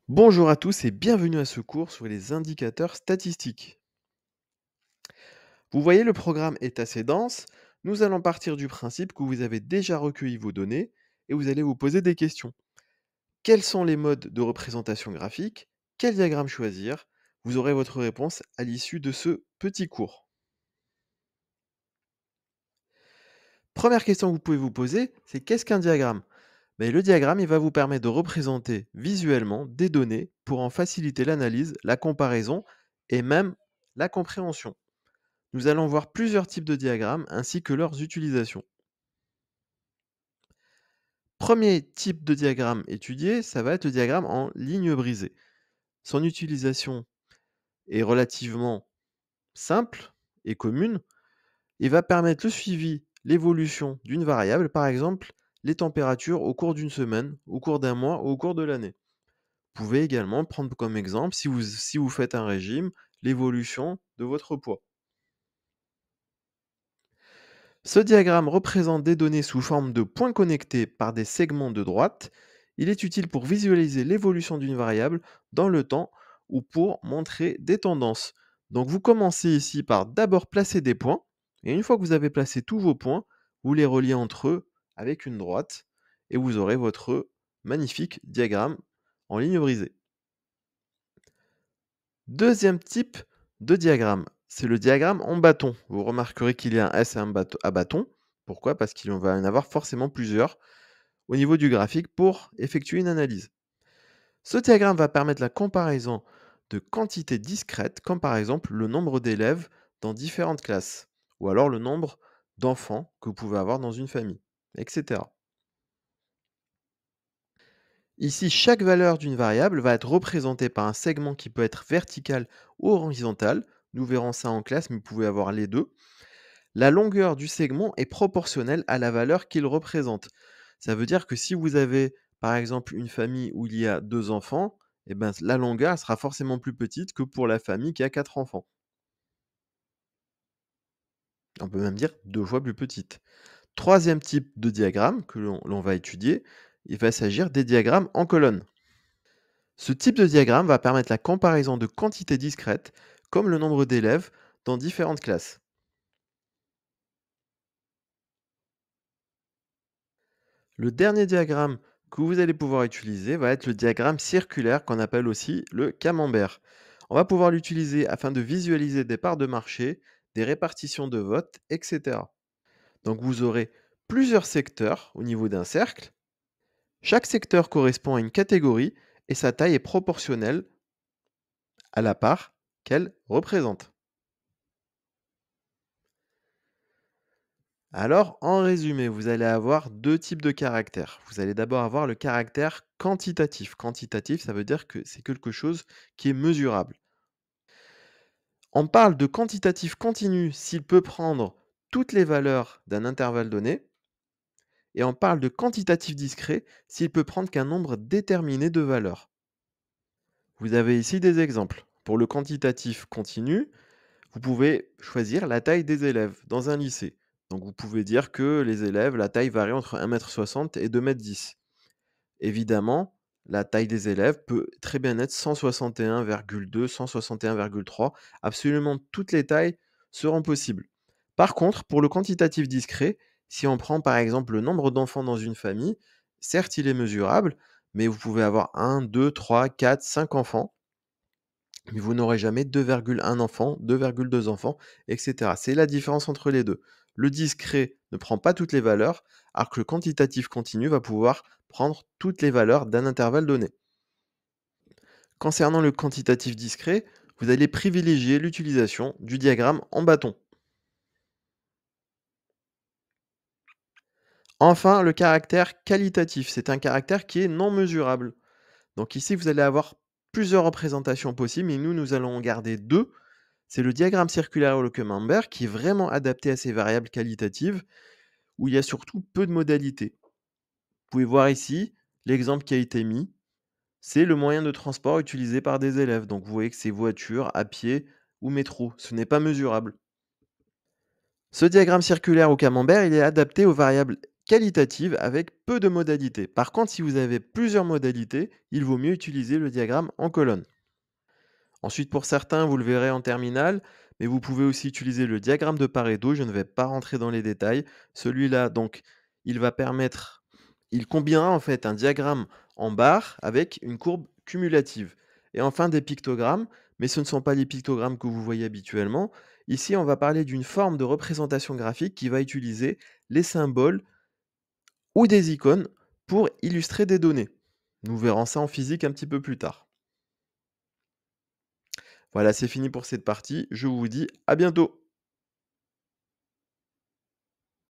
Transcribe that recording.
Bonjour à tous et bienvenue à ce cours sur les indicateurs statistiques. Vous voyez, le programme est assez dense. Nous allons partir du principe que vous avez déjà recueilli vos données et vous allez vous poser des questions. Quels sont les modes de représentation graphique? Quel diagramme choisir? Vous aurez votre réponse à l'issue de ce petit cours. Première question que vous pouvez vous poser, c'est qu'est-ce qu'un diagramme? Le diagramme, il va vous permettre de représenter visuellement des données pour en faciliter l'analyse, la comparaison et même la compréhension. Nous allons voir plusieurs types de diagrammes ainsi que leurs utilisations. Premier type de diagramme étudié, ça va être le diagramme en ligne brisée. Son utilisation est relativement simple et commune. Il va permettre le suivi, l'évolution d'une variable, par exemple les températures au cours d'une semaine, au cours d'un mois ou au cours de l'année. Vous pouvez également prendre comme exemple, si vous faites un régime, l'évolution de votre poids. Ce diagramme représente des données sous forme de points connectés par des segments de droite. Il est utile pour visualiser l'évolution d'une variable dans le temps ou pour montrer des tendances. Donc vous commencez ici par d'abord placer des points, et une fois que vous avez placé tous vos points, vous les reliez entre eux avec une droite, et vous aurez votre magnifique diagramme en ligne brisée. Deuxième type de diagramme, c'est le diagramme en bâton. Vous remarquerez qu'il y a un S et un à bâton. Pourquoi? Parce qu'il va y en avoir forcément plusieurs au niveau du graphique pour effectuer une analyse. Ce diagramme va permettre la comparaison de quantités discrètes, comme par exemple le nombre d'élèves dans différentes classes, ou alors le nombre d'enfants que vous pouvez avoir dans une famille, etc. Ici, chaque valeur d'une variable va être représentée par un segment qui peut être vertical ou horizontal. Nous verrons ça en classe, mais vous pouvez avoir les deux. La longueur du segment est proportionnelle à la valeur qu'il représente. Ça veut dire que si vous avez, par exemple, une famille où il y a deux enfants, la longueur elle sera forcément plus petite que pour la famille qui a quatre enfants. On peut même dire deux fois plus petite. Troisième type de diagramme que l'on va étudier, il va s'agir des diagrammes en colonne. Ce type de diagramme va permettre la comparaison de quantités discrètes, comme le nombre d'élèves, dans différentes classes. Le dernier diagramme que vous allez pouvoir utiliser va être le diagramme circulaire qu'on appelle aussi le camembert. On va pouvoir l'utiliser afin de visualiser des parts de marché, des répartitions de votes, etc. Donc vous aurez plusieurs secteurs au niveau d'un cercle. Chaque secteur correspond à une catégorie et sa taille est proportionnelle à la part qu'elle représente. Alors, en résumé, vous allez avoir deux types de caractères. Vous allez d'abord avoir le caractère quantitatif. Quantitatif, ça veut dire que c'est quelque chose qui est mesurable. On parle de quantitatif continu s'il peut prendre toutes les valeurs d'un intervalle donné, et on parle de quantitatif discret s'il peut prendre qu'un nombre déterminé de valeurs. Vous avez ici des exemples. Pour le quantitatif continu, vous pouvez choisir la taille des élèves dans un lycée. Donc vous pouvez dire que les élèves, la taille varie entre 1,60 m et 2,10 m. Évidemment, la taille des élèves peut très bien être 161,2, 161,3. Absolument toutes les tailles seront possibles. Par contre, pour le quantitatif discret, si on prend par exemple le nombre d'enfants dans une famille, certes il est mesurable, mais vous pouvez avoir 1, 2, 3, 4, 5 enfants, mais vous n'aurez jamais 2,1 enfants, 2,2 enfants, etc. C'est la différence entre les deux. Le discret ne prend pas toutes les valeurs, alors que le quantitatif continu va pouvoir prendre toutes les valeurs d'un intervalle donné. Concernant le quantitatif discret, vous allez privilégier l'utilisation du diagramme en bâton. Enfin, le caractère qualitatif, c'est un caractère qui est non mesurable. Donc ici, vous allez avoir plusieurs représentations possibles, mais nous allons en garder deux. C'est le diagramme circulaire ou le camembert qui est vraiment adapté à ces variables qualitatives où il y a surtout peu de modalités. Vous pouvez voir ici l'exemple qui a été mis, c'est le moyen de transport utilisé par des élèves. Donc vous voyez que c'est voiture, à pied ou métro. Ce n'est pas mesurable. Ce diagramme circulaire au camembert, il est adapté aux variables qualitative avec peu de modalités. Par contre, si vous avez plusieurs modalités, il vaut mieux utiliser le diagramme en colonne. Ensuite, pour certains, vous le verrez en terminale, mais vous pouvez aussi utiliser le diagramme de Pareto. Je ne vais pas rentrer dans les détails. Celui-là, donc, il va permettre, il combinera en fait un diagramme en barre avec une courbe cumulative. Et enfin, des pictogrammes, mais ce ne sont pas les pictogrammes que vous voyez habituellement. Ici, on va parler d'une forme de représentation graphique qui va utiliser les symboles ou des icônes pour illustrer des données. Nous verrons ça en physique un petit peu plus tard. Voilà, c'est fini pour cette partie. Je vous dis à bientôt.